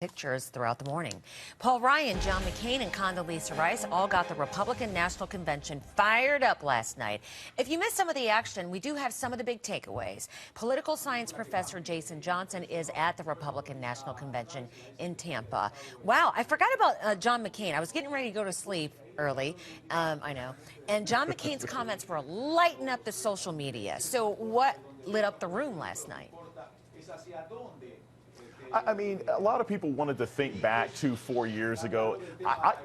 Pictures throughout the morning. Paul Ryan, John McCain, and Condoleezza Rice all got the Republican National Convention fired up last night. If you missed some of the action, we do have some of the big takeaways. Political science professor Jason Johnson is at the Republican National Convention in Tampa. Wow, I forgot about John McCain. I was getting ready to go to sleep early, I know. And John McCain's comments were lighting up the social media. So what lit up the room last night? I mean, a lot of people wanted to think back to 4 years ago.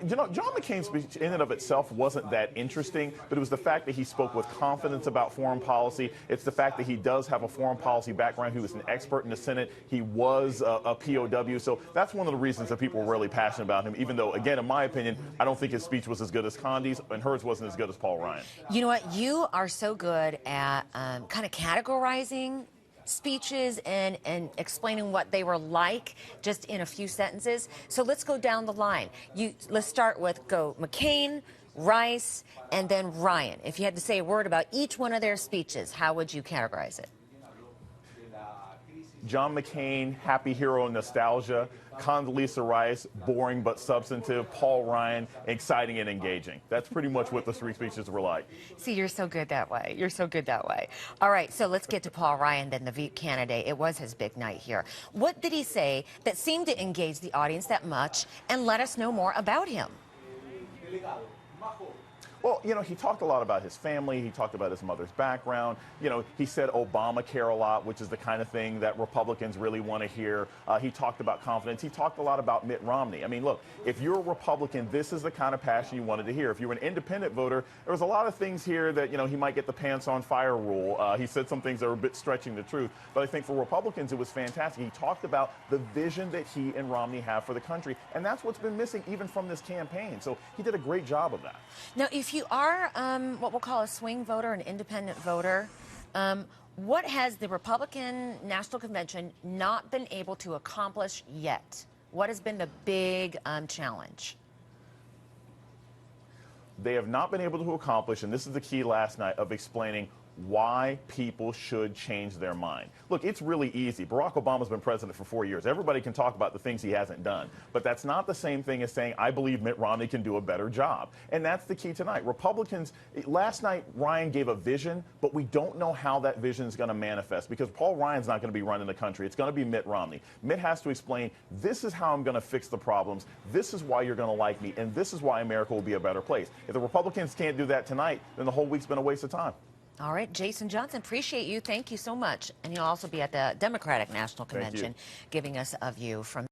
John McCain's speech in and of itself wasn't that interesting, but it was the fact that he spoke with confidence about foreign policy. It's the fact that he does have a foreign policy background. He was an expert in the Senate. He was a POW. So that's one of the reasons that people were really passionate about him, even though, again, in my opinion, I don't think his speech was as good as Condi's, and hers wasn't as good as Paul Ryan. You know what? You are so good at kind of categorizing speeches and explaining what they were like just in a few sentences. So let's go down the line. Let's start with McCain, Rice, and then Ryan. If you had to say a word about each one of their speeches, how would you categorize it? John McCain, happy hero nostalgia. Condoleezza Rice, boring but substantive. Paul Ryan, exciting and engaging. That's pretty much what the three speeches were like. See, you're so good that way. You're so good that way. All right, so let's get to Paul Ryan, then, the Veep candidate. It was his big night here. What did he say that seemed to engage the audience that much and let us know more about him? Well, you know, he talked a lot about his family. He talked about his mother's background. You know, he said Obamacare a lot, which is the kind of thing that Republicans really want to hear. He talked about confidence. He talked a lot about Mitt Romney. I mean, look, if you're a Republican, this is the kind of passion you wanted to hear. If you were an independent voter, there was a lot of things here that, you know, he might get the pants on fire rule. He said some things that were a bit stretching the truth. But I think for Republicans, it was fantastic. He talked about the vision that he and Romney have for the country. And that's what's been missing even from this campaign. So he did a great job of that. Now, if you are what we'll call a swing voter, an independent voter, what has the Republican National Convention not been able to accomplish yet? What has been the big challenge? They have not been able to accomplish, and this is the key last night, of explaining why people should change their mind. Look, it's really easy. Barack Obama's been president for 4 years. Everybody can talk about the things he hasn't done, but that's not the same thing as saying, I believe Mitt Romney can do a better job. And that's the key tonight. Republicans, last night, Ryan gave a vision, but we don't know how that vision is going to manifest because Paul Ryan's not going to be running the country. It's going to be Mitt Romney. Mitt has to explain, this is how I'm going to fix the problems. This is why you're going to like me. And this is why America will be a better place. If the Republicans can't do that tonight, then the whole week's been a waste of time. All right, Jason Johnson, appreciate you. Thank you so much. And you'll also be at the Democratic National Convention giving us a view from